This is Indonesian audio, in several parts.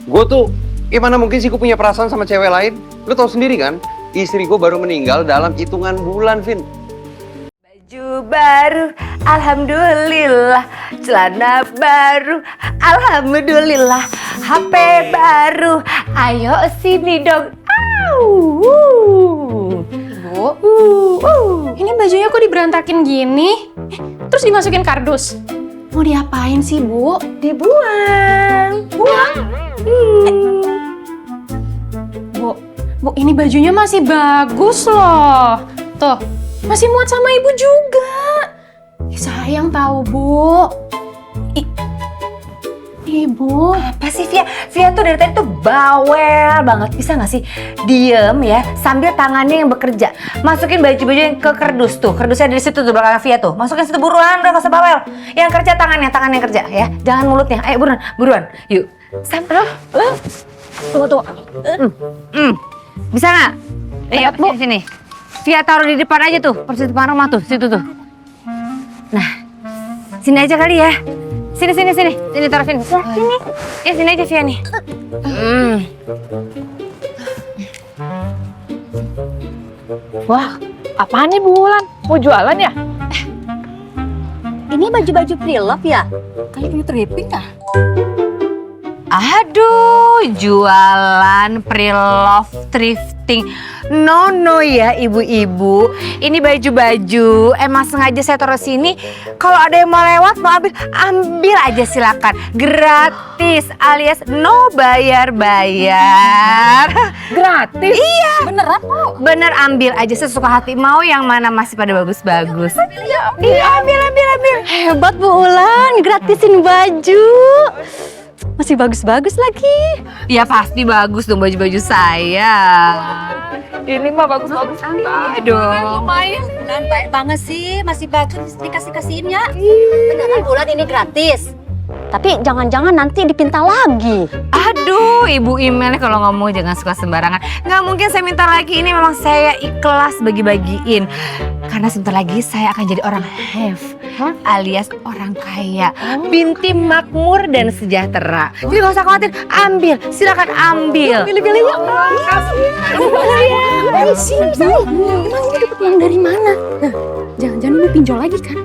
Gue tuh, gimana mungkin sih gue punya perasaan sama cewek lain? Lo tau sendiri kan, istri gue baru meninggal dalam hitungan bulan, Vin. Baju baru, alhamdulillah. Celana baru, alhamdulillah. HP baru, ayo sini dong. Bu, ini bajunya kok diberantakin gini? Terus dimasukin kardus? Mau diapain sih, Bu? Dibuang. Buang. Bu, ini bajunya masih bagus loh. Tuh, masih muat sama Ibu juga. Sayang tahu, Bu. Ibu. Apa sih Via? Via tuh dari tadi tuh bawel banget. Bisa gak sih diem ya sambil tangannya yang bekerja. Masukin baju-baju yang ke kardus tuh. Kardusnya dari situ tuh belakang Via tuh. Masukin situ buruan, udah gak usah bawel. Yang kerja tangannya yang kerja ya. Jangan mulutnya. Ayo buruan. Yuk. Sampai. Tunggu. Bisa gak? Ayo sini. Via taruh di depan aja tuh. Persis depan rumah tuh. Situ tuh. Nah. Sini aja kali ya. Sini taruh sini. Sini. Ya sini aja Via nih. Wah, apaan nih Bulan? Mau jualan ya? Ini baju-baju pre-love ya? Kayak punya tripping kah? Aduh, jualan pre-love thrifting. No ya ibu-ibu. Ini baju-baju emang sengaja saya taruh sini. Kalau ada yang mau lewat mau ambil aja silakan. Gratis alias no bayar. Gratis? Iya. Beneran kok? Bener, ambil aja sesuka hati. Mau yang mana masih pada bagus-bagus. Iya, ambil. Hebat Bu Ulan, gratisin baju. Masih bagus-bagus lagi. Ya pasti bagus dong baju-baju saya. Ini mah bagus-bagus banget. Aduh. Lumayan. Bulan baik banget sih, masih bagus dikasih-kasihin ya. Beneran Bulan ini gratis. Tapi jangan-jangan nanti dipinta lagi. Aduh, Ibu Imel kalau ngomong jangan suka sembarangan. Nggak mungkin saya minta lagi, ini memang saya ikhlas bagi-bagiin. Karena sebentar lagi saya akan jadi orang have, alias orang kaya. Binti makmur dan sejahtera. Jadi nggak usah khawatir, ambil, silakan ambil. Pilih-pilih ya. Ayo sini. Emang ini dapat uang dari mana? Jangan-jangan mau pinjol lagi kan?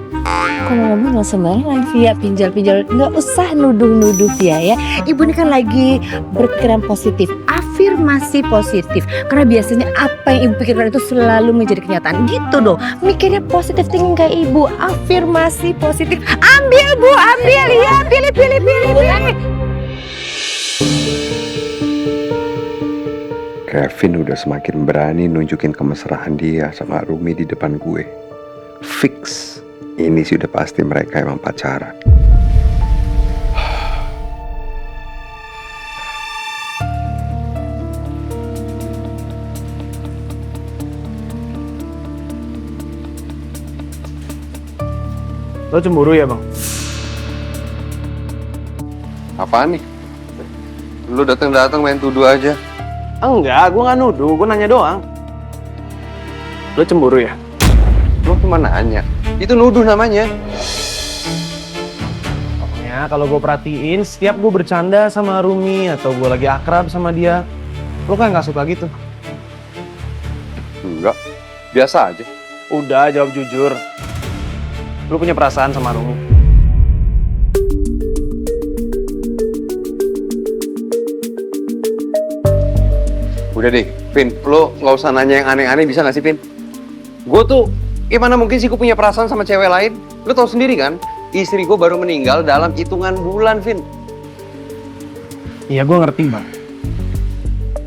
Kalau ngomong nggak sembarangan Via, pinjol-pinjol, nggak usah nuduh-nuduh Via ya. Ibu ini kan lagi berpikiran positif, afirmasi positif. Karena biasanya apa yang ibu pikirkan itu selalu menjadi kenyataan. Gitu dong, mikirnya positif thinking kayak ibu, afirmasi positif. Ambil Bu, ambil ya, pilih. Kevin udah semakin berani nunjukin kemesraan dia sama Rumi di depan gue. Fix. Ini sih udah pasti mereka emang pacaran. Lo cemburu ya bang? Apaan nih? Lu datang main tuduh aja. Enggak, gue nggak nuduh, gue nanya doang. Lo cemburu ya? Lu cuma nanya. Itu nuduh namanya. Pokoknya kalau gue perhatiin, setiap gue bercanda sama Rumi atau gue lagi akrab sama dia, lo kan nggak suka gitu. Enggak. Biasa aja. Udah, jawab jujur. Lo punya perasaan sama Rumi? Udah deh, Vin. Lu nggak usah nanya yang aneh-aneh, bisa nggak sih, Vin? Gue tuh, gimana mungkin sih gue punya perasaan sama cewek lain? Lu tau sendiri kan, istri gue baru meninggal dalam hitungan bulan, Vin. Iya, gue ngerti bang.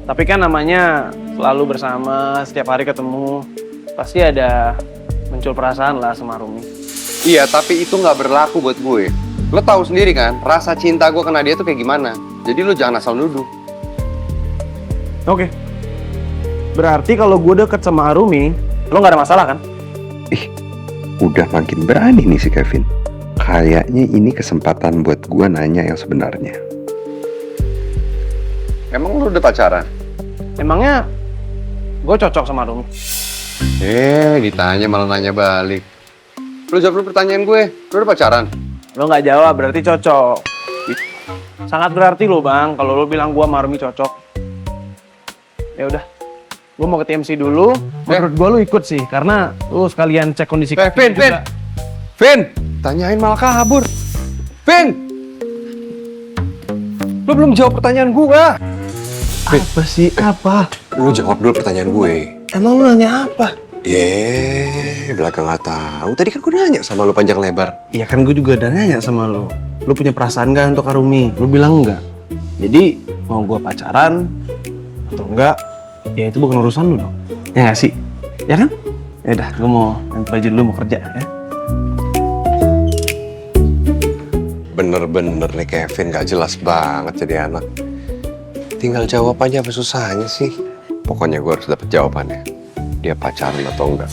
Tapi kan namanya selalu bersama, setiap hari ketemu, pasti ada muncul perasaan lah sama Rumi. Iya, tapi itu nggak berlaku buat gue. Lo tahu sendiri kan, rasa cinta gue kena dia tuh kayak gimana. Jadi lo jangan asal nuduh. Oke. Berarti kalau gue deket sama Rumi, lo nggak ada masalah kan? Udah makin berani nih si Kevin. Kayaknya ini kesempatan buat gue nanya yang sebenarnya. Emang lu udah pacaran? Emangnya gue cocok sama Rumi? Ditanya malah nanya balik. Lu jawab dulu pertanyaan gue. Lu udah pacaran? Lo nggak jawab berarti cocok. sangat berarti loh bang kalau lo bilang gua sama Arumi cocok. Ya udah, gua mau ke TMC dulu. Menurut gua lo ikut sih, karena lo sekalian cek kondisi kaki juga. Vin, tanyain malah kabur. Vin, lu belum jawab pertanyaan gua. Apa sih? Apa? Lu jawab dulu pertanyaan gue. Emang lo nanya apa? Belakang nggak tahu. Tadi kan gue nanya sama lu panjang lebar. Iya kan gue juga udah nanya sama lo. Lo punya perasaan gak untuk Arumi? Lo bilang enggak. Jadi mau gue pacaran atau enggak, ya itu bukan urusan lo dong. Ya nggak sih? Ya kan? Ya udah, gue mau ganti baju dulu, mau kerja ya. Bener-bener nih Kevin gak jelas banget jadi anak. Tinggal jawab aja apa susahnya sih. Pokoknya gue harus dapet jawabannya. Dia pacaran atau enggak.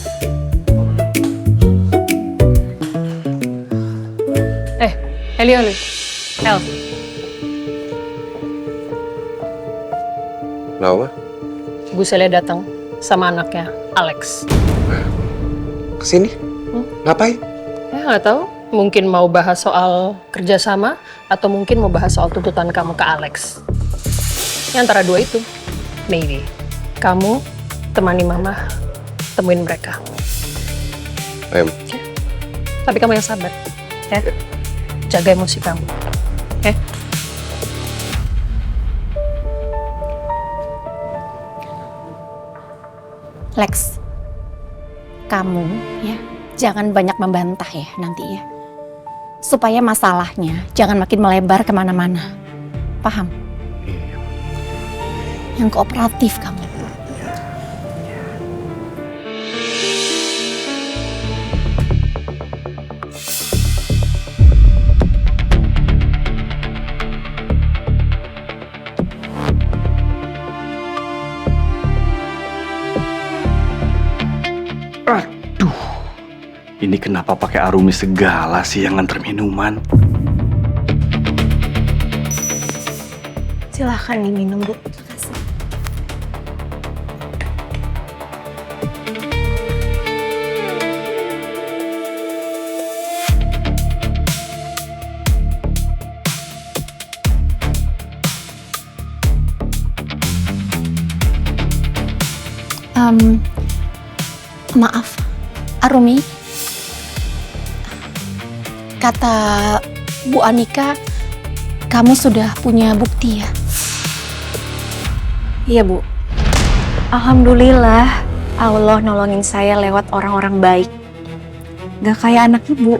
Eli. El. Kenapa? Bu Celia datang sama anaknya, Alex. Kesini? Ngapain? Nggak tahu. Mungkin mau bahas soal kerjasama atau mungkin mau bahas soal tuntutan kamu ke Alex. Ya, antara dua itu. Maybe. Kamu temani mama, temuin mereka. Em. Tapi kamu yang sabar. Ya. Jaga emosi kamu. Oke? Lex, kamu ya jangan banyak membantah ya nanti ya. Supaya masalahnya jangan makin melebar kemana-mana. Paham? Yang kooperatif kamu. Aduh, ini kenapa pakai Arumi segala sih yang nganter minuman? Silahkan diminum, Bu. Maaf, Arumi. Kata Bu Anika, kamu sudah punya bukti ya? Iya, Bu. Alhamdulillah, Allah nolongin saya lewat orang-orang baik. Gak kayak anak ibu,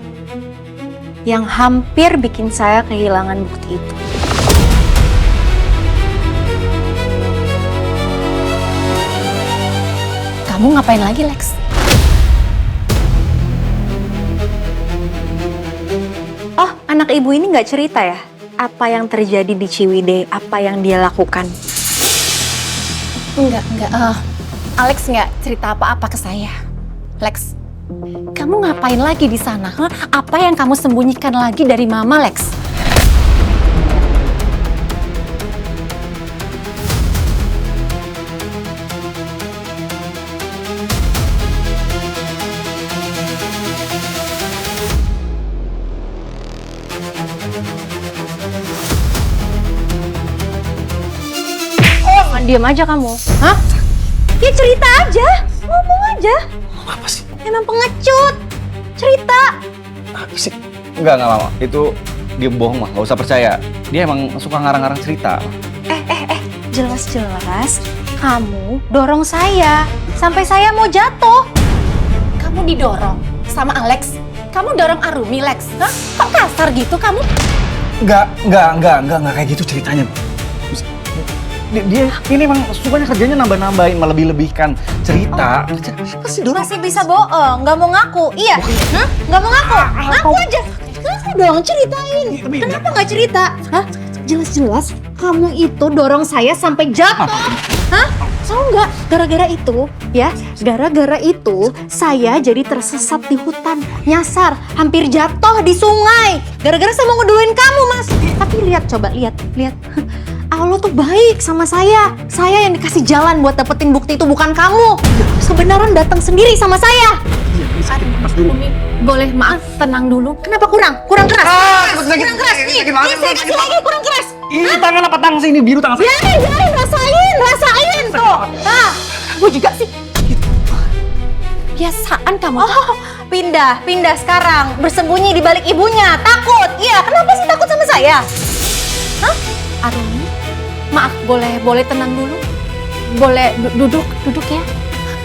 yang hampir bikin saya kehilangan bukti itu. Kamu ngapain lagi, Lex? Oh, anak ibu ini nggak cerita ya? Apa yang terjadi di Ciwidey, apa yang dia lakukan? Enggak. Alex nggak cerita apa-apa ke saya. Lex, kamu ngapain lagi di sana? Hah? Apa yang kamu sembunyikan lagi dari Mama, Lex? Diam aja kamu. Hah? Ya cerita aja, ngomong aja. Apa sih? Emang pengecut. Cerita. Apa sih? Enggak lama. Itu dia bohong mah, nggak usah percaya. Dia emang suka ngarang-ngarang cerita. Jelas-jelas kamu dorong saya sampai saya mau jatuh. Kamu didorong sama Alex? Kamu dorong Arumi, Lex? Hah? Kok kasar gitu kamu? Enggak kayak gitu ceritanya. Dia ini emang sukanya kerjanya nambah-nambahin, melebih-lebihkan cerita. Apa sih dorong? Masih bisa bohong, nggak mau ngaku. Iya? Hah? Nggak mau ngaku? Ngaku aja. Ngaku dong, ceritain. Kenapa nggak cerita? Hah? Jelas-jelas kamu itu dorong saya sampai jatuh. Hah? Tahu nggak? Gara-gara itu, ya, gara-gara itu saya jadi tersesat di hutan, nyasar, hampir jatuh di sungai. Gara-gara saya mau ngeduin kamu, Mas. Tapi lihat, coba lihat. Allah tuh baik sama saya. Saya yang dikasih jalan buat dapetin bukti itu, bukan kamu. Kebenaran datang sendiri sama saya. Arumi, boleh maaf, tenang dulu. Kenapa kurang? Kurang keras? Kurang keras. Nih, saya kasih lagi kurang keras. Ini tangan apa tangan sih? Ini biru tangan saya. Jangan, rasain tuh. Nah, gue juga sih. Biasaan kamu. Oh, pindah sekarang. Bersembunyi di balik ibunya. Takut. Iya, kenapa sih takut sama saya? Arumi, maaf, boleh tenang dulu? Boleh duduk ya?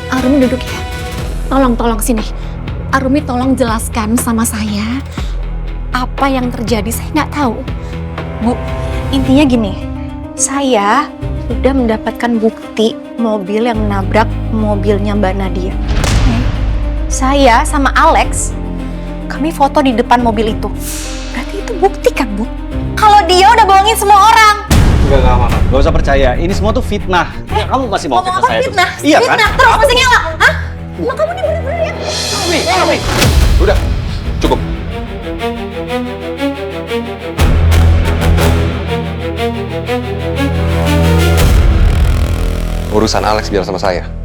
Arumi duduk ya. Tolong sini. Arumi tolong jelaskan sama saya apa yang terjadi. Saya nggak tahu. Bu, intinya gini. Saya sudah mendapatkan bukti mobil yang menabrak mobilnya Mbak Nadia. Saya sama Alex, kami foto di depan mobil itu. Berarti itu bukti kan, Bu? Kalau dia udah bohongin semua orang. Enggak, Mama. Gak usah percaya. Ini semua tuh fitnah. Ya, kamu masih mau Ngomong fitnah apa saya fitnah? terus? Iya kan? Fitnah, terus masih ngelak. Hah? Emang kamu ini bener-bener ya? Arumi. Udah, cukup. Urusan Alex biar sama saya.